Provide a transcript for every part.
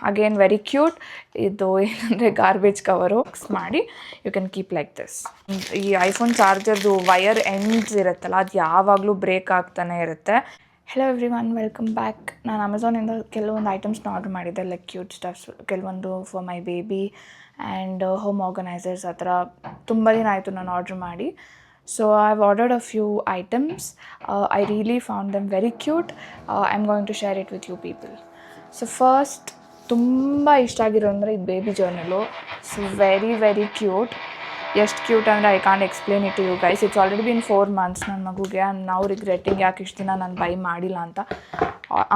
Again very cute. ಇದು ಏನಂದರೆ garbage cover ಮಾಡಿ you can keep like this. ಈ ಐಫೋನ್ ಚಾರ್ಜರ್ದು ವಯರ್ ಎಂಡ್ಸ್ ಇರುತ್ತಲ್ಲ ಅದು ಯಾವಾಗಲೂ ಬ್ರೇಕ್ ಆಗ್ತಾನೆ ಇರುತ್ತೆ. Hello everyone, welcome back. ನಾನು ಅಮೆಝಾನಿಂದ ಕೆಲವೊಂದು ಐಟಮ್ಸ್ನ ಆರ್ಡರ್ ಮಾಡಿದ್ದೆ, ಲೈಕ್ ಕ್ಯೂಟ್ ಸ್ಟಫ್ಸ್, ಕೆಲವೊಂದು for my baby and home organisers. ಆ ಥರ ತುಂಬ ದಿನ ಆಯಿತು ನಾನು ಆರ್ಡ್ರ್ ಮಾಡಿ. So I've ordered a few items. I really found them very cute. I'm going to share it with you people. So first, ತುಂಬ ಇಷ್ಟ ಆಗಿರೋ ಅಂದರೆ ಇದು baby journal. So very cute. ಎಷ್ಟು ಕ್ಯೂಟ್ ಅಂದರೆ I can't explain it to you guys. It's already been 4 months ನನ್ನ ಮಗುಗೆ. ನಾವು ರಿಗ್ರೆಟ್ಟಿಂಗ್ ಯಾಕೆ ಇಷ್ಟು ದಿನ ನಾನು ಬೈ ಮಾಡಿಲ್ಲ ಅಂತ.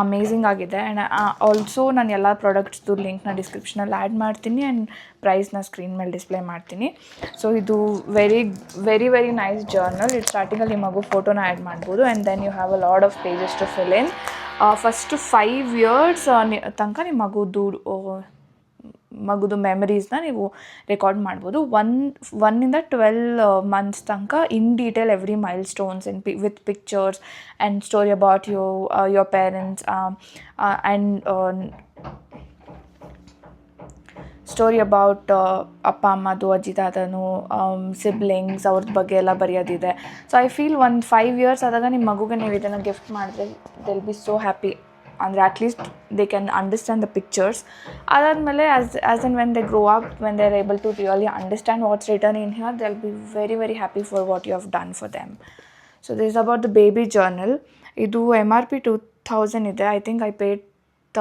ಅಮೇಝಿಂಗ್ ಆಗಿದೆ. ಆ್ಯಂಡ್ ಆಲ್ಸೋ ನಾನು ಎಲ್ಲ ಪ್ರಾಡಕ್ಟ್ಸ್ದು ಲಿಂಕ್ನ ಡಿಸ್ಕ್ರಿಪ್ಷನಲ್ಲಿ ಆ್ಯಡ್ ಮಾಡ್ತೀನಿ ಆ್ಯಂಡ್ ಪ್ರೈಸ್ನ ಸ್ಕ್ರೀನ್ ಮೇಲೆ ಡಿಸ್ಪ್ಲೇ ಮಾಡ್ತೀನಿ. ಸೊ ಇದು ವೆರಿ ನೈಸ್ ಜರ್ನಲ್. ಇದು ಸ್ಟಾರ್ಟಿಂಗಲ್ಲಿ ನಿಮ್ಮ ಮಗು ಫೋಟೋನ ಆ್ಯಡ್ ಮಾಡ್ಬೋದು and then you have a lot of pages to fill in. First 5 years ತನಕ ನಿಮ್ಮ ಮಗುದು ಮೆಮರೀಸ್ನ ನೀವು ರೆಕಾರ್ಡ್ ಮಾಡ್ಬೋದು. 1 to 12 months ತನಕ in detail every milestones and with pictures and story about your parents and story about ಅಪ್ಪ ಅಮ್ಮದು, ಅಜ್ಜಿ ತಾತನು, siblings ಅವ್ರದ್ದು ಬಗ್ಗೆ ಎಲ್ಲ ಬರೆಯೋದಿದೆ. ಸೊ ಐ ಫೀಲ್ 5 years ಆದಾಗ ನಿಮ್ಮ ಮಗುಗೆ ನೀವು ಇದನ್ನು ಗಿಫ್ಟ್ ಮಾಡಿದ್ರೆ they will be so happy. ಅಂದರೆ at least they can understand the pictures. ಅದಾದಮೇಲೆ as and when they grow up, when they are able to really understand what's return in here, they will be very happy for what you have done for them. So this is about the baby journal. ಇದು MRP 2000 ಇದೆ. I think I paid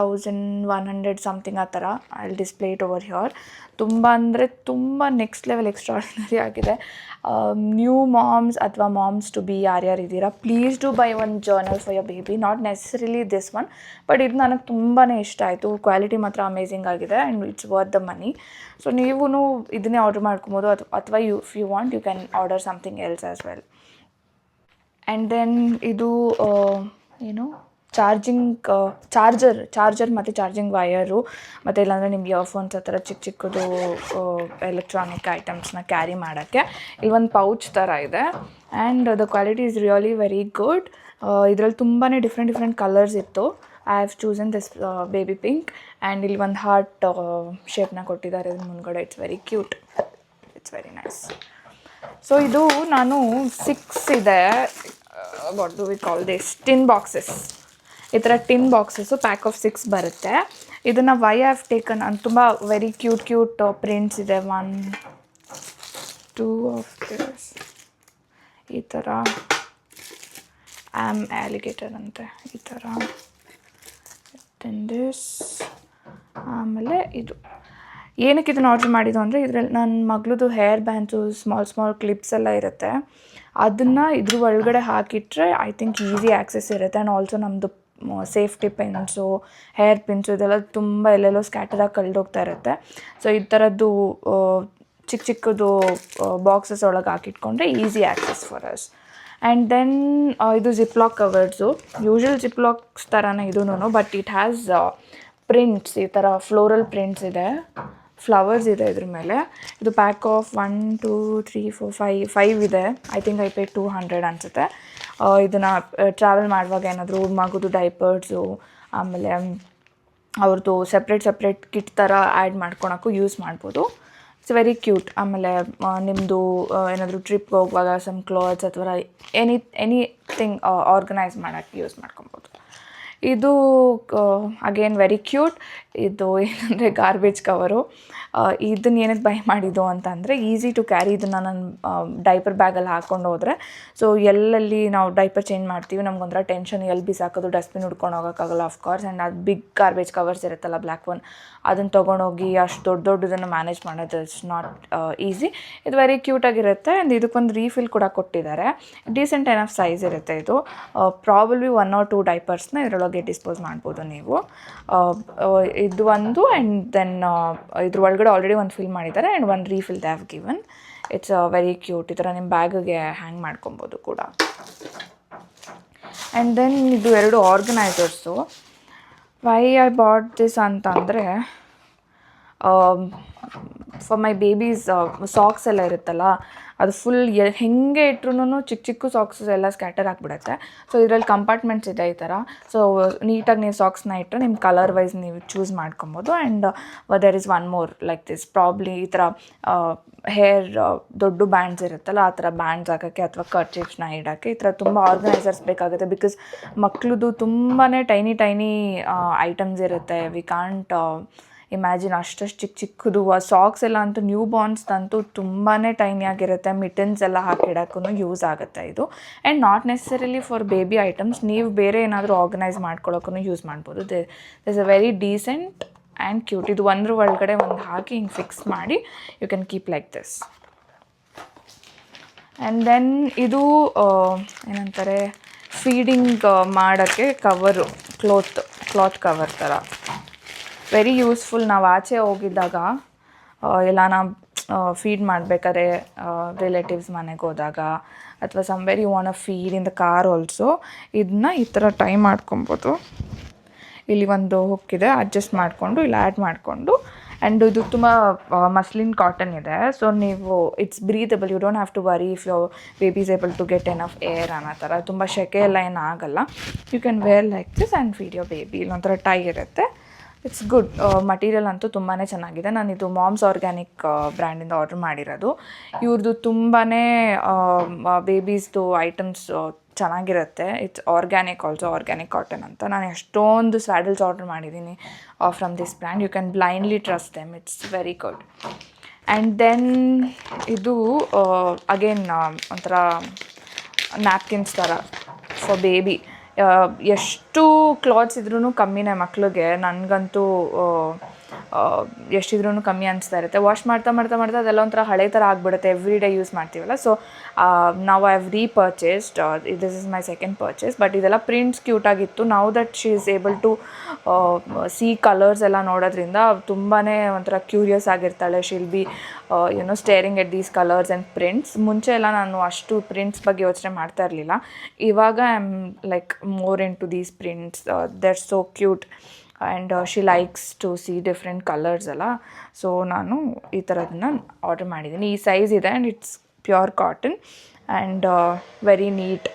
1100 something ಆ ಥರ. I will display it over here. ತುಂಬ ಅಂದರೆ ತುಂಬ next level extraordinary ಆಗಿದೆ. New moms ಅಥವಾ moms to be ಯಾರ್ಯಾರು ಇದ್ದೀರಾ, please do buy one journal for your baby. Not necessarily this one, but ಇದು ನನಗೆ ತುಂಬಾ ಇಷ್ಟ ಆಯಿತು. ಕ್ವಾಲಿಟಿ ಮಾತ್ರ ಅಮೇಝಿಂಗ್ ಆಗಿದೆ and it's worth the money. So ನೀವು ಇದನ್ನೇ ಆರ್ಡರ್ ಮಾಡ್ಕೊಬೋದು ಅಥವಾ if you want you can order something else as well. And then ಇದು ಏನು ಚಾರ್ಜರ್ ಮತ್ತು ಚಾರ್ಜಿಂಗ್ ವಯರು, ಮತ್ತು ಇಲ್ಲಾಂದರೆ ನಿಮ್ಗೆ ಇಯರ್ಫೋನ್ಸ್ ಆ ಥರ ಚಿಕ್ಕದು ಎಲೆಕ್ಟ್ರಾನಿಕ್ ಐಟಮ್ಸ್ನ ಕ್ಯಾರಿ ಮಾಡೋಕ್ಕೆ ಇಲ್ಲಿ ಒಂದು ಪೌಚ್ ಥರ ಇದೆ. And the quality is really very good. ಇದರಲ್ಲಿ ತುಂಬಾ ಡಿಫ್ರೆಂಟ್ ಕಲರ್ಸ್ ಇತ್ತು. I have chosen this baby pink. And ಇಲ್ಲಿ ಒಂದು ಹಾರ್ಟ್ ಶೇಪ್ನ ಕೊಟ್ಟಿದ್ದಾರೆ ಇದ್ರ ಮುಂದ್ಗಡೆ. It's very cute, it's very nice. So ಇದು ನಾನು 6 ಇದೆ, what do we call this, tin boxes. ಈ ಥರ ಟಿನ್ ಬಾಕ್ಸಸ್ಸು ಪ್ಯಾಕ್ ಆಫ್ 6 ಬರುತ್ತೆ. ಇದನ್ನು ವೈ ಹ್ಯಾವ್ ಟೇಕನ್ ಅಂತ ತುಂಬ ವೆರಿ ಕ್ಯೂಟ್ ಪ್ರಿಂಟ್ಸ್ ಇದೆ. 1, 2 ಆಫ್ ದಿಸ್ ಈ ಥರ ಆಲಿಗೇಟರ್ ಅಂತೆ ಈ ಥರ. ದೆನ್ ದಿಸ್, ಆಮೇಲೆ ಇದು ಏನಕ್ಕೆ ಇದನ್ನು ಆರ್ಡ್ರ್ ಮಾಡಿದ್ದು ಅಂದರೆ ಇದರಲ್ಲಿ ನನ್ನ ಮಗಳದು ಹೇರ್ ಬ್ಯಾಂಡ್ಸು ಸ್ಮಾಲ್ ಕ್ಲಿಪ್ಸ್ ಎಲ್ಲ ಇರುತ್ತೆ. ಅದನ್ನು ಇದ್ರ ಒಳಗಡೆ ಹಾಕಿಟ್ರೆ ಐ ಥಿಂಕ್ ಈಸಿ ಆ್ಯಕ್ಸೆಸ್ ಇರುತ್ತೆ. ಆ್ಯಂಡ್ ಆಲ್ಸೋ ನಮ್ಮದು ಸೇಫ್ಟಿ ಪಿನ್ಸು, ಹೇರ್ ಪಿನ್ಸು ಇದೆಲ್ಲ ತುಂಬ ಎಲ್ಲೆಲ್ಲೋ ಸ್ಕ್ಯಾಟರಾಗಿ ಕಳೆದೋಗ್ತಾ ಇರುತ್ತೆ. ಸೊ ಈ ಥರದ್ದು ಚಿಕ್ಕದು ಬಾಕ್ಸಸ್ ಒಳಗೆ ಹಾಕಿಟ್ಕೊಂಡ್ರೆ easy access for us. And then ಇದು ಜಿಪ್ಲಾಕ್ ಕವರ್ಸು, ಯೂಶ್ವಲ್ ಜಿಪ್ಲಾಕ್ಸ್ ಥರನೇ ಇದೂ, ಬಟ್ ಇಟ್ ಹ್ಯಾಸ್ ಪ್ರಿಂಟ್ಸ್, ಈ ಥರ ಫ್ಲೋರಲ್ ಪ್ರಿಂಟ್ಸ್ ಇದೆ, ಫ್ಲವರ್ಸ್ ಇದೆ ಇದ್ರ ಮೇಲೆ. ಇದು ಪ್ಯಾಕ್ ಆಫ್ 1, 2, 3, 4, 5 ಇದೆ. ಐ ಥಿಂಕ್ ಐ ಪೇಡ್ 200 ಅನಿಸುತ್ತೆ. ಇದನ್ನು ಟ್ರಾವೆಲ್ ಮಾಡುವಾಗ ಏನಾದರೂ ಮಗುದು ಡೈಪರ್ಸು, ಆಮೇಲೆ ಅವ್ರದ್ದು ಸಪ್ರೇಟ್ ಕಿಟ್ ಥರ ಆ್ಯಡ್ ಮಾಡ್ಕೊಳಕ್ಕೂ ಯೂಸ್ ಮಾಡ್ಬೋದು. It's very cute. ಆಮೇಲೆ ನಿಮ್ಮದು ಏನಾದರೂ ಟ್ರಿಪ್ಗೆ ಹೋಗುವಾಗ ಸಮ್ ಕ್ಲಾತ್ಸ್ ಅಥವಾ ಎನಿಥಿಂಗ್ ಆರ್ಗನೈಸ್ ಮಾಡೋಕ್ಕೆ ಯೂಸ್ ಮಾಡ್ಕೊಬೋದು. ಇದು ಅಗೇನ್ ವೆರಿ ಕ್ಯೂಟ್. ಇದು ಏನಂದರೆ ಗಾರ್ಬೇಜ್ ಕವರು. ಇದನ್ನು ಏನಕ್ಕೆ ಬೈ ಮಾಡಿದ್ದು ಅಂತಂದರೆ ಈಸಿ ಟು ಕ್ಯಾರಿ. ಇದನ್ನು ನಾನು ಡೈಪರ್ ಬ್ಯಾಗಲ್ಲಿ ಹಾಕ್ಕೊಂಡು ಹೋದರೆ, ಸೊ ಎಲ್ಲೆಲ್ಲಿ ನಾವು ಡೈಪರ್ ಚೇಂಜ್ ಮಾಡ್ತೀವಿ ನಮ್ಗೊಂಥರ ಟೆನ್ಷನ್, ಎಲ್ಲಿ ಬಿಸಾಕೋದು, ಡಸ್ಟ್ಬಿನ್ ಹುಡ್ಕೊಂಡು ಹೋಗೋಕ್ಕಾಗಲ್ಲ ಆಫ್ಕೋರ್ಸ್. ಆ್ಯಂಡ್ ಅದು ಬಿಗ್ ಗಾರ್ಬೇಜ್ ಕವರ್ಸ್ ಇರುತ್ತಲ್ಲ, ಬ್ಲ್ಯಾಕ್ ಒನ್, ಅದನ್ನು ತೊಗೊಂಡೋಗಿ ಅಷ್ಟು ದೊಡ್ಡದನ್ನು ಮ್ಯಾನೇಜ್ ಮಾಡೋದು ಇಟ್ಸ್ ನಾಟ್ ಈಸಿ. ಇದು ವೆರಿ ಕ್ಯೂಟಾಗಿರುತ್ತೆ. ಆ್ಯಂಡ್ ಇದಕ್ಕೊಂದು ರೀಫಿಲ್ ಕೂಡ ಕೊಟ್ಟಿದ್ದಾರೆ. ಡೀಸೆಂಟ್ ಎನಫ್ ಸೈಜ್ ಇರುತ್ತೆ ಇದು. ಪ್ರಾಬಬ್ಲಿ 1 or 2 ಡೈಪರ್ಸ್ನ ಇದರೊಳಗೆ ಡಿಸ್ಪೋಸ್ ಮಾಡ್ಬೋದು ನೀವು. ಇದು ಒಂದು. ಆ್ಯಂಡ್ ದೆನ್ ಇದ್ರ ಒಳಗಡೆ ಆಲ್ರೆಡಿ ಒಂದು ಫಿಲ್ ಮಾಡಿದ್ದಾರೆ ಆ್ಯಂಡ್ ಒಂದು refill they have given. It's very cute. ಈ ಥರ ನಿಮ್ಮ ಬ್ಯಾಗಿಗೆ ಹ್ಯಾಂಗ್ ಮಾಡ್ಕೊಬೋದು ಕೂಡ. ಆ್ಯಂಡ್ ದೆನ್ ಇದು 2 organisers. Why I bought this ಅಂತಂದರೆ ಫಾರ್ ಮೈ ಬೇಬೀಸ್ ಸಾಕ್ಸ್ ಎಲ್ಲ ಇರುತ್ತಲ್ಲ, ಅದು ಫುಲ್ ಹೆಂಗೆ ಇಟ್ರೂ ಚಿಕ್ಕ ಚಿಕ್ಕ ಸಾಕ್ಸಸ್ ಎಲ್ಲ ಸ್ಕ್ಯಾಟರ್ ಆಗಿಬಿಡುತ್ತೆ. ಸೊ ಇದರಲ್ಲಿ ಕಂಪಾರ್ಟ್ಮೆಂಟ್ಸ್ ಇದೆ ಈ ಥರ. ಸೊ ನೀಟಾಗಿ ನೀವು ಸಾಕ್ಸ್ನ ಇಟ್ಟರೆ ನಿಮ್ಮ ಕಲರ್ ವೈಸ್ ನೀವು ಚೂಸ್ ಮಾಡ್ಕೊಬೋದು. And there is one more like this, probably ಈ ಥರ ಹೇರ್ ದೊಡ್ಡ ಬ್ಯಾಂಡ್ಸ್ ಇರುತ್ತಲ್ಲ, ಆ ಥರ ಬ್ಯಾಂಡ್ಸ್ ಹಾಕೋಕ್ಕೆ ಅಥವಾ ಕರ್ಚೀಫ್ಸ್ನ ಇಡೋಕ್ಕೆ ಈ ಥರ ತುಂಬ ಆರ್ಗನೈಸರ್ಸ್ ಬೇಕಾಗುತ್ತೆ. ಬಿಕಾಸ್ ಮಕ್ಳದ್ದು ತುಂಬಾ ಟೈನಿ ಐಟಮ್ಸ್ ಇರುತ್ತೆ. ವಿ ಕಾಂಟ್ ಇಮ್ಯಾಜಿನ್ ಅಷ್ಟಷ್ಟು ಚಿಕ್ಕ ಚಿಕ್ಕದು. ಸಾಕ್ಸ್ ಎಲ್ಲ ಅಂತೂ ನ್ಯೂ ಬಾರ್ನ್ಸ್ದಂತೂ ತುಂಬಾ ಟೈನಿ ಆಗಿರುತ್ತೆ. ಮಿಟನ್ಸ್ ಎಲ್ಲ ಹಾಕಿಡೋಕ್ಕೂ ಯೂಸ್ ಆಗುತ್ತೆ ಇದು. And not necessarily for baby items, ನೀವು ಬೇರೆ ಏನಾದರೂ ಆರ್ಗನೈಸ್ ಮಾಡ್ಕೊಳ್ಳೋಕ್ಕೂ ಯೂಸ್ ಮಾಡ್ಬೋದು. This a very decent and cute. ಇದು ಒಂದ್ರ ಒಳಗಡೆ ಒಂದು ಹಾಕಿ ಹಿಂಗೆ ಫಿಕ್ಸ್ ಮಾಡಿ you can keep like this. And then ಇದು ಏನಂತಾರೆ, ಫೀಡಿಂಗ್ ಮಾಡೋಕ್ಕೆ ಕವರು, ಕ್ಲಾತ್ ಕವರ್ ಥರ ವೆರಿ ಯೂಸ್ಫುಲ್. ನಾವು ಆಚೆ ಹೋಗಿದ್ದಾಗ ಎಲ್ಲ ಫೀಡ್ ಮಾಡಬೇಕಾದ್ರೆ ರಿಲೇಟಿವ್ಸ್ ಮನೆಗೆ ಹೋದಾಗ ಅಥವಾ somewhere you want feed in the car also, ಇದನ್ನ ಈ ಥರ ಟೈ ಮಾಡ್ಕೊಬೋದು. ಇಲ್ಲಿ ಒಂದು ಹುಕ್ಕಿದೆ, ಅಡ್ಜಸ್ಟ್ ಮಾಡಿಕೊಂಡು ಇಲ್ಲಿ ಆ್ಯಡ್ ಮಾಡಿಕೊಂಡು. ಆ್ಯಂಡ್ ಇದು ತುಂಬ ಮಸ್ಲಿನ್ ಕಾಟನ್ ಇದೆ. ಸೊ ನೀವು it's breathable, you don't have to worry if your baby is able to get enough air ಅನ್ನೋ ಥರ. ತುಂಬ ಸೆಕೆ ಎಲ್ಲ ಏನು ಆಗಲ್ಲ. You can wear like this and feed your baby. ಇಲ್ಲೊಂಥರ ಟೈ ಇರುತ್ತೆ. It's good. ಮಟೀರಿಯಲ್ ಅಂತೂ ತುಂಬಾ ಚೆನ್ನಾಗಿದೆ. ನಾನಿದು ಮಾಮ್ಸ್ ಆರ್ಗ್ಯಾನಿಕ್ ಬ್ರ್ಯಾಂಡಿಂದ ಆರ್ಡ್ರ್ ಮಾಡಿರೋದು. ಇವ್ರದ್ದು ತುಂಬಾ ಬೇಬೀಸ್ದು ಐಟಮ್ಸ್ ಚೆನ್ನಾಗಿರುತ್ತೆ. It's organic also, organic cotton ಅಂತ. ನಾನು ಎಷ್ಟೊಂದು ಸ್ಯಾಡಲ್ಸ್ ಆರ್ಡ್ರ್ ಮಾಡಿದ್ದೀನಿ from this brand. You can blindly trust them. It's very good. And then ಇದು ಅಗೇನ್ ಒಂಥರ ನ್ಯಾಪ್ಕಿನ್ಸ್ ಥರ ಫಾರ್ ಬೇಬಿ. ಎಷ್ಟು ಕ್ಲಾತ್ಸ್ ಇದ್ರೂ ಕಮ್ಮಿನೇ ಮಕ್ಳಿಗೆ. ನನಗಂತೂ ಎಷ್ಟಿದ್ರೂ ಕಮ್ಮಿ ಅನಿಸ್ತಾ ಇರುತ್ತೆ. ವಾಶ್ ಮಾಡ್ತಾ ಅದೆಲ್ಲ ಒಂಥರ ಹಳೆ ಥರ ಆಗಿಬಿಡುತ್ತೆ. ಎವ್ರಿ ಡೇ ಯೂಸ್ ಮಾಡ್ತೀವಲ್ಲ. ಸೊ ನಾವು I have repurchased. This is my second purchase. But ಇದೆಲ್ಲ ಪ್ರಿಂಟ್ಸ್ ಕ್ಯೂಟಾಗಿತ್ತು. Now that she is able to see colours ಎಲ್ಲ ನೋಡೋದ್ರಿಂದ ತುಂಬಾ ಒಂಥರ ಕ್ಯೂರಿಯಸ್ ಆಗಿರ್ತಾಳೆ. She'll be staring at these colours and prints. ಮುಂಚೆ ಎಲ್ಲ ನಾನು ಅಷ್ಟು ಪ್ರಿಂಟ್ಸ್ ಬಗ್ಗೆ ಯೋಚನೆ ಮಾಡ್ತಾ ಇರಲಿಲ್ಲ. ಇವಾಗ I am like more into these prints. They are so cute and she likes to see different colours ಅಲ್ಲ. ಸೊ ನಾನು ಈ ಥರದನ್ನ ಆರ್ಡರ್ ಮಾಡಿದ್ದೀನಿ. ಈ ಸೈಜ್ ಇದೆ and it's pure cotton and very neat,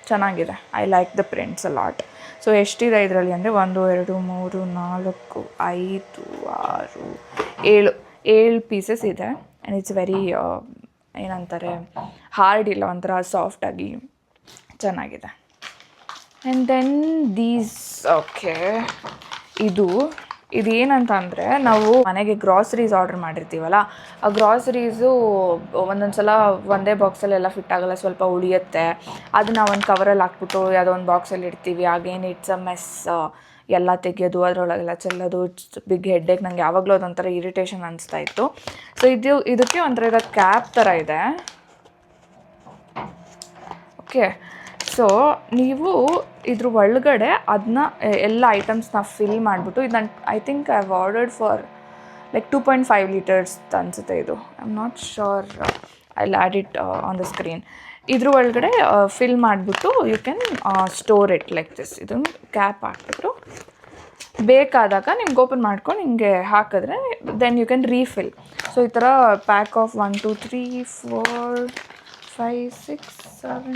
ಚೆನ್ನಾಗಿದೆ. I like the prints a lot. So ಎಷ್ಟಿದೆ ಇದರಲ್ಲಿ ಅಂದರೆ 1 2 3 4 5 6 7 ಪೀಸಸ್ ಇದೆ. ಆ್ಯಂಡ್ ಇಟ್ಸ್ ವೆರಿ ಏನಂತಾರೆ, ಹಾರ್ಡ್ ಇಲ್ಲ, ಒಂಥರ ಸಾಫ್ಟಾಗಿ ಚೆನ್ನಾಗಿದೆ. ಆ್ಯಂಡ್ ದೆನ್ ದೀಸ್ ಇದೇನಂತ ಅಂದರೆ, ನಾವು ಮನೆಗೆ ಗ್ರಾಸರೀಸ್ ಆರ್ಡ್ರ್ ಮಾಡಿರ್ತೀವಲ್ಲ, ಆ ಗ್ರಾಸರೀಸು ಒಂದೊಂದು ಸಲ ಒಂದೇ ಬಾಕ್ಸಲ್ಲೆಲ್ಲ ಫಿಟ್ ಆಗೋಲ್ಲ, ಸ್ವಲ್ಪ ಉಳಿಯುತ್ತೆ. ಅದನ್ನ ಒಂದು ಕವರಲ್ಲಿ ಹಾಕ್ಬಿಟ್ಟು ಯಾವುದೋ ಒಂದು ಬಾಕ್ಸಲ್ಲಿ ಇಡ್ತೀವಿ. ಆಗೇನು ಇಟ್ಸ್ ಅ ಮೆಸ್. ಎಲ್ಲ ತೆಗೆಯೋದು, ಅದರೊಳಗೆಲ್ಲ ಚೆಲ್ಲೋದು, ಇಟ್ಸ್ ಬಿಗ್ ಹೆಡ್ಡೇಕ್. ನಂಗೆ ಯಾವಾಗಲೂ ಅದೊಂಥರ ಇರಿಟೇಷನ್ ಅನಿಸ್ತಾ ಇತ್ತು. ಸೊ ಇದಕ್ಕೆ ಒಂಥರ ಇರೋ ಕ್ಯಾಪ್ ಥರ ಇದೆ. ಓಕೆ, ಸೊ ನೀವು ಇದ್ರ ಒಳಗಡೆ ಅದನ್ನ ಎಲ್ಲ ಐಟಮ್ಸ್ನ ಫಿಲ್ ಮಾಡಿಬಿಟ್ಟು, ಇದನ್ನ I think I have ordered for like 2.5 litres ಅನಿಸುತ್ತೆ ಇದು. I am not sure. I'll add it on the screen. ಇದ್ರ ಒಳಗಡೆ ಫಿಲ್ ಮಾಡಿಬಿಟ್ಟು you can store it like this. ಇದನ್ನು ಕ್ಯಾಪ್ ಹಾಕ್ಬಿಟ್ಟು ಬೇಕಾದಾಗ ನಿಮ್ಗೆ ಓಪನ್ ಮಾಡ್ಕೊಂಡು ಹಿಂಗೆ ಹಾಕಿದ್ರೆ then you can refill. So ಈ ಥರ ಪ್ಯಾಕ್ ಆಫ್ 1 2 3 4 5 6 7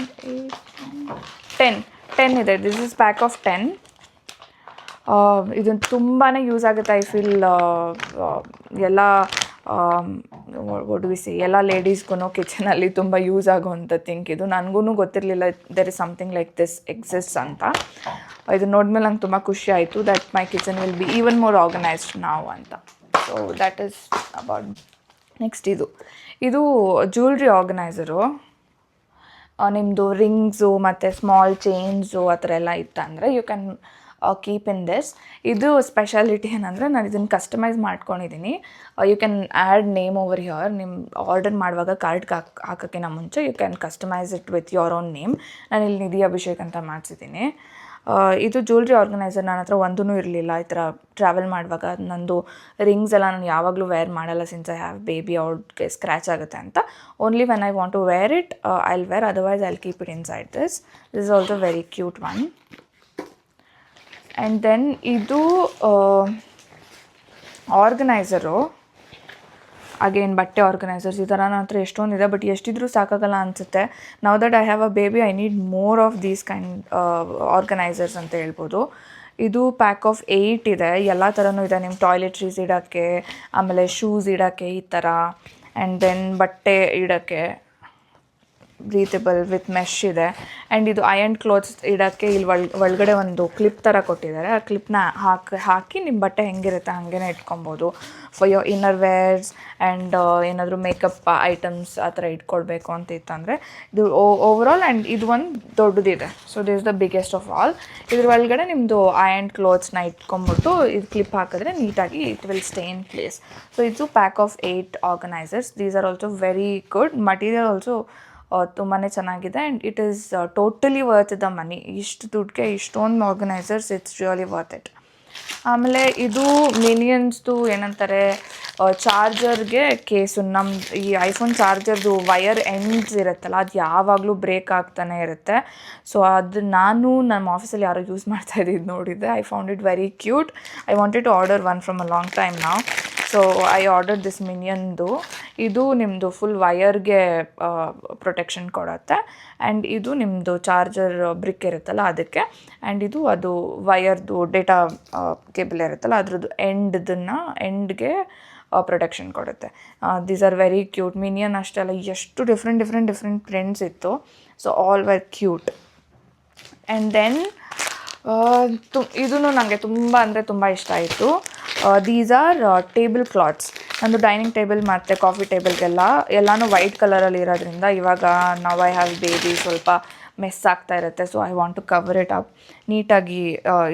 8 10 ಇದೆ. This is pack of 10. ಇದು ತುಂಬಾ ಯೂಸ್ ಆಗುತ್ತೆ. ಐ ಫೀಲ್ ಎಲ್ಲ ಎಲ್ಲ ಲೇಡೀಸ್ಗೂ ಕಿಚನಲ್ಲಿ ತುಂಬ ಯೂಸ್ ಆಗೋವಂಥ ಥಿಂಕ್ ಇದು. ನನಗೂ ಗೊತ್ತಿರಲಿಲ್ಲ there is something like this exists ಅಂತ. ಇದು ನೋಡಿದ್ಮೇಲೆ ನಂಗೆ ತುಂಬ ಖುಷಿ ಆಯಿತು that my kitchen will be even more organised ನಾವು ಅಂತ. So that is about. Next ಇದು ಜ್ಯುವೆಲ್ರಿ ಆರ್ಗನೈಸರು. ನಿಮ್ಮದು ರಿಂಗ್ಸು ಮತ್ತು ಸ್ಮಾಲ್ ಚೈನ್ಸು ಆ ಥರ ಎಲ್ಲ ಇತ್ತಂದರೆ you can keep in this. ಇದು ಸ್ಪೆಷಾಲಿಟಿ ಏನಂದರೆ ನಾನು ಇದನ್ನು ಕಸ್ಟಮೈಸ್ ಮಾಡ್ಕೊಂಡಿದ್ದೀನಿ. You can add name over here. ನಿಮ್ಮ ಆರ್ಡರ್ ಮಾಡುವಾಗ ಕಾರ್ಡ್ಗೆ ಹಾಕೋಕ್ಕಿಂತ ಮುಂಚೆ you can customise it with your own name. ನಾನು ಇಲ್ಲಿ ನಿಧಿ ಅಭಿಷೇಕ್ ಅಂತ ಮಾಡಿಸಿದ್ದೀನಿ. ಇದು ಜ್ಯುವೆಲ್ರಿ ಆರ್ಗನೈಸರ್ ನನ್ನ ಹತ್ರ ಒಂದೂ ಇರಲಿಲ್ಲ. ಈ ಥರ ಟ್ರಾವೆಲ್ ಮಾಡುವಾಗ ನಂದು ರಿಂಗ್ಸ್ ಎಲ್ಲ ನಾನು ಯಾವಾಗಲೂ ವೇರ್ ಮಾಡಲ್ಲ, ಸಿನ್ಸ್ ಐ ಹ್ಯಾವ್ ಬೇಬಿ, ಅವ್ರಿಗೆ ಸ್ಕ್ರ್ಯಾಚ್ ಆಗುತ್ತೆ ಅಂತ. Only when I want to wear it I will wear, otherwise I will keep it inside this. This is also very cute one. And then ಇದು organiser, again ಬಟ್ಟೆ organisers ಈ ಥರ ನನ್ನ ಹತ್ರ ಎಷ್ಟೊಂದಿದೆ, ಬಟ್ ಎಷ್ಟಿದ್ರೂ ಸಾಕಾಗಲ್ಲ ಅನಿಸುತ್ತೆ. Now that I have a baby I need more of these kind organisers ಅಂತ ಹೇಳ್ಬೋದು. ಇದು ಪ್ಯಾಕ್ ಆಫ್ 8 ಇದೆ, ಎಲ್ಲ ಥರನೂ ಇದೆ. ನಿಮ್ಮ ಟಾಯ್ಲೆಟ್ರೀಸ್ ಇಡೋಕ್ಕೆ, ಆಮೇಲೆ ಶೂಸ್ ಇಡೋಕ್ಕೆ ಈ ಥರ, ಆ್ಯಂಡ್ ದೆನ್ ಬಟ್ಟೆ ಇಡೋಕ್ಕೆ ಬ್ರೀತಬಲ್ ವಿತ್ ಮೆಶ್ ಇದೆ. ಆ್ಯಂಡ್ ಇದು ಐರನ್ ಕ್ಲೋತ್ಸ್ ಇಡೋಕ್ಕೆ ಇಲ್ಲಿ ಒಳಗಡೆ ಒಂದು ಕ್ಲಿಪ್ ಥರ ಕೊಟ್ಟಿದ್ದಾರೆ. ಆ ಕ್ಲಿಪ್ನ ಹಾಕಿ ನಿಮ್ಮ ಬಟ್ಟೆ ಹೆಂಗಿರುತ್ತೆ ಹಾಗೇ ಇಟ್ಕೊಬೋದು. For your inner wears and ಏನಾದರೂ ಮೇಕಪ್ ಐಟಮ್ಸ್ ಆ ಥರ ಇಟ್ಕೊಳ್ಬೇಕು ಅಂತ ಇತ್ತಂದರೆ ಇದು ಓವರಾಲ್. ಆ್ಯಂಡ್ ಇದು ಒಂದು ದೊಡ್ಡದಿದೆ. So this the biggest of all. ಇದ್ರ ಒಳಗಡೆ ನಿಮ್ಮದು ಐರನ್ ಕ್ಲೋತ್ಸ್ನ ಇಟ್ಕೊಂಬಿಟ್ಟು ಇದು ಕ್ಲಿಪ್ ಹಾಕಿದ್ರೆ ನೀಟಾಗಿ it will stay in place. So ಇದು pack of 8 organisers. These are also very good. Material also ತುಂಬಾ ಚೆನ್ನಾಗಿದೆ. And it is totally worth the money. ಇಷ್ಟು ದುಡ್ಡಿಗೆ ಇಷ್ಟೊಂದು organisers, it's really worth it. ಆಮೇಲೆ ಇದು ಮಿನಿಯನ್ಸ್ದು ಏನಂತಾರೆ ಚಾರ್ಜರ್ಗೆ ಕೇಸು. ನಮ್ಮ ಈ ಐಫೋನ್ ಚಾರ್ಜರ್ದು ವಯರ್ ಎಂಡ್ಸ್ ಇರುತ್ತಲ್ಲ, ಅದು ಯಾವಾಗಲೂ ಬ್ರೇಕ್ ಆಗ್ತಾನೆ ಇರುತ್ತೆ. ಸೊ ಅದು ನಾನು ನಮ್ಮ ಆಫೀಸಲ್ಲಿ ಯಾರೋ ಯೂಸ್ ಮಾಡ್ತಾ ಇದ್ದಿದ್ದು ನೋಡಿದ್ದೆ. I found it very cute. I wanted to order one from a long time ನಾವು. ಸೊ ಐ ಆರ್ಡರ್ ದಿಸ್ ಮಿನಿಯನ್ದು. ಇದು ನಿಮ್ಮದು ಫುಲ್ ವಯರ್ಗೆ ಪ್ರೊಟೆಕ್ಷನ್ ಕೊಡುತ್ತೆ. ಆ್ಯಂಡ್ ಇದು ನಿಮ್ಮದು ಚಾರ್ಜರ್ ಬ್ರಿಕ್ ಇರುತ್ತಲ್ಲ ಅದಕ್ಕೆ. ಆ್ಯಂಡ್ ಇದು ಅದು ವಯರ್ದು ಡೇಟಾ ಕೇಬಲ್ ಇರುತ್ತಲ್ಲ ಅದ್ರದ್ದು ಎಂಡ್ಗೆ ಪ್ರೊಟೆಕ್ಷನ್ ಕೊಡುತ್ತೆ. These are very cute. Minion ಅಷ್ಟೇ ಅಲ್ಲ, ಎಷ್ಟು ಡಿಫ್ರೆಂಟ್ ಪ್ರಿಂಟ್ಸ್ ಇತ್ತು. So all very cute. And then ಇದೂ ನನಗೆ ತುಂಬ ಇಷ್ಟ ಆಯಿತು. These are table cloths. ನಂದು ಡೈನಿಂಗ್ ಟೇಬಲ್ ಮತ್ತು ಕಾಫಿ ಟೇಬಲ್ಗೆಲ್ಲ ಎಲ್ಲನೂ ವೈಟ್ ಕಲರಲ್ಲಿ ಇರೋದ್ರಿಂದ ಇವಾಗ ನಾವು ಐ ಹ್ಯಾವ್ ಬೇಬಿ ಸ್ವಲ್ಪ ಮೆಸ್ ಆಗ್ತಾ ಇರುತ್ತೆ. So I want to cover it up, ನೀಟಾಗಿ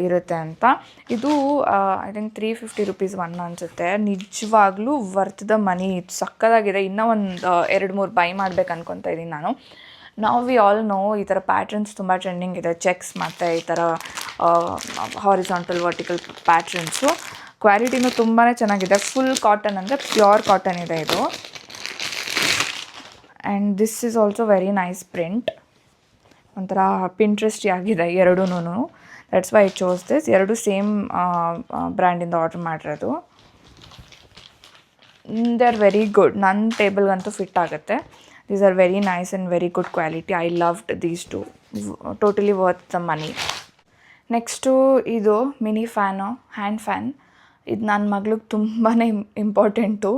ಇರುತ್ತೆ ಅಂತ. ಇದು ಐ ಥಿಂಕ್ 350 ರುಪೀಸ್ ಒನ್ ಅನಿಸುತ್ತೆ. ನಿಜವಾಗ್ಲೂ ವರ್ತ್ ದ ಮನಿ. ಇದು ಸಕ್ಕತ್ತಾಗಿದೆ. ಇನ್ನೂ ಒಂದು 2-3 ಬೈ ಮಾಡ್ಬೇಕು ಅನ್ಕೊತಾ ಇದ್ದೀನಿ ನಾನು. ನಾವು ವಿ ಆಲ್ ನೋ ಈ ಥರ ಪ್ಯಾಟ್ರನ್ಸ್ ತುಂಬ ಟ್ರೆಂಡಿಂಗ್ ಇದೆ, ಚೆಕ್ಸ್ ಮತ್ತು ಈ ಥರ ಹಾರಿಸಾಂಟಲ್ ವರ್ಟಿಕಲ್ ಪ್ಯಾಟ್ರನ್ಸು. ಕ್ವಾಲಿಟಿನೂ ತುಂಬಾ ಚೆನ್ನಾಗಿದೆ. ಫುಲ್ ಕಾಟನ್ ಅಂದರೆ ಪ್ಯೂರ್ ಕಾಟನ್ ಇದೆ ಇದು. And this is also very nice print. ಒಂಥರ ಪಿಂಟ್ರೆಸ್ಟಿ ಆಗಿದೆ ಎರಡೂ. That's why I chose this. ಎರಡು ಸೇಮ್ ಬ್ರ್ಯಾಂಡಿಂದ ಆರ್ಡ್ರ್ ಮಾಡಿರೋದು. They are very good. ನನ್ನ ಟೇಬಲ್ಗಂತೂ ಫಿಟ್ ಆಗುತ್ತೆ. These are very nice and very good quality. I loved these two. Totally worth the money. Next ಇದು ಮಿನಿ ಫ್ಯಾನು, ಹ್ಯಾಂಡ್ ಫ್ಯಾನ್. ಇದು ನನ್ನ ಮಗಳಿಗೆ ತುಂಬಾ important.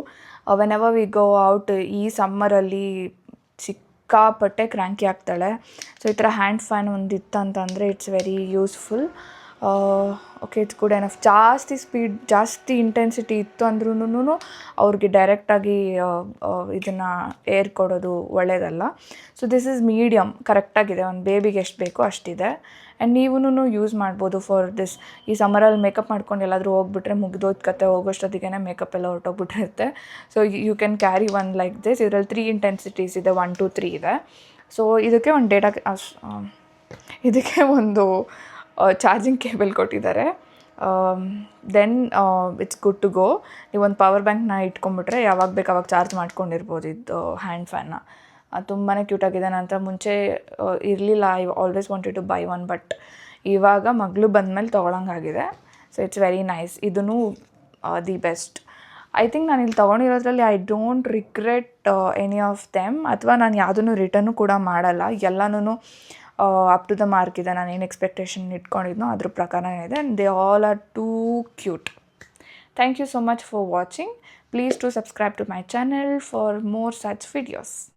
Whenever we go out ಈ ಸಮ್ಮರಲ್ಲಿ ಸಿಕ್ಕಾಪಟ್ಟೆ ಕ್ರ್ಯಾಂಕಿ ಆಗ್ತಾಳೆ. ಸೊ ಈ ಥರ ಹ್ಯಾಂಡ್ ಫ್ಯಾನ್ ಒಂದು ಇತ್ತಂತಂದರೆ it's very useful. Okay, it's good enough. ಜಾಸ್ತಿ ಸ್ಪೀಡ್, ಜಾಸ್ತಿ ಇಂಟೆನ್ಸಿಟಿ ಇತ್ತು ಅಂದ್ರೂ ಅವ್ರಿಗೆ ಡೈರೆಕ್ಟಾಗಿ ಇದನ್ನು ಏರ್ ಕೊಡೋದು ಒಳ್ಳೆಯದಲ್ಲ. ಸೊ ದಿಸ್ ಈಸ್ ಮೀಡಿಯಮ್, ಕರೆಕ್ಟಾಗಿದೆ. ಒಂದು ಬೇಬಿಗೆ ಎಷ್ಟು ಬೇಕೋ ಅಷ್ಟಿದೆ. ಆ್ಯಂಡ್ ನೀವೂ ಯೂಸ್ ಮಾಡ್ಬೋದು ಫಾರ್ ದಿಸ್. ಈ ಸಮ್ಮರಲ್ಲಿ ಮೇಕಪ್ ಮಾಡ್ಕೊಂಡು ಎಲ್ಲಾದರೂ ಹೋಗ್ಬಿಟ್ರೆ ಮುಗಿದೋಯ್ತು ಕತೆ, ಹೋಗೋಷ್ಟೊತ್ತಿಗೆ ಮೇಕಪ್ ಎಲ್ಲ ಹೊರಟೋಗ್ಬಿಟ್ಟಿರುತ್ತೆ. So you can carry one like this. ಇದರಲ್ಲಿ 3 ಇಂಟೆನ್ಸಿಟೀಸ್ ಇದೆ, 1 2 3 ಇದೆ. ಸೊ ಇದಕ್ಕೆ ಒಂದು ಚಾರ್ಜಿಂಗ್ ಕೇಬಲ್ ಕೊಟ್ಟಿದ್ದಾರೆ. Then it's good to go. ನೀವೊಂದು ಪವರ್ ಬ್ಯಾಂಕ್ನ ಇಟ್ಕೊಂಡ್ಬಿಟ್ರೆ ಯಾವಾಗ ಬೇಕು ಅವಾಗ ಚಾರ್ಜ್ ಮಾಡ್ಕೊಂಡಿರ್ಬೋದು ಇದು ಹ್ಯಾಂಡ್ ಫ್ಯಾನ್ನ. ತುಂಬಾ ಕ್ಯೂಟಾಗಿದೆ. ನಂತರ ಮುಂಚೆ ಇರಲಿಲ್ಲ. I always wanted to buy one, but ಇವಾಗ ಮಗಳು ಬಂದಮೇಲೆ ತೊಗೊಳಂಗಾಗಿದೆ. So it's very nice. ಇದೂ ದಿ ಬೆಸ್ಟ್. ಐ ಥಿಂಕ್ ನಾನು ಇಲ್ಲಿ ತೊಗೊಂಡಿರೋದ್ರಲ್ಲಿ I don't regret any of them. ಅಥವಾ ನಾನು ಯಾವುದನ್ನು ರಿಟರ್ನು ಕೂಡ ಮಾಡಲ್ಲ. ಎಲ್ಲನೂ ಅಪ್ ಟು ದ ಮಾರ್ಕ್ ಇದೆ. ನಾನು ಏನು ಎಕ್ಸ್ಪೆಕ್ಟೇಷನ್ ಇಟ್ಕೊಂಡಿದ್ನೋ ಅದ್ರ ಪ್ರಕಾರನೇ ಇದೆ. And they all are two cute. Thank you so much for watching. Please do subscribe to my channel for more such videos.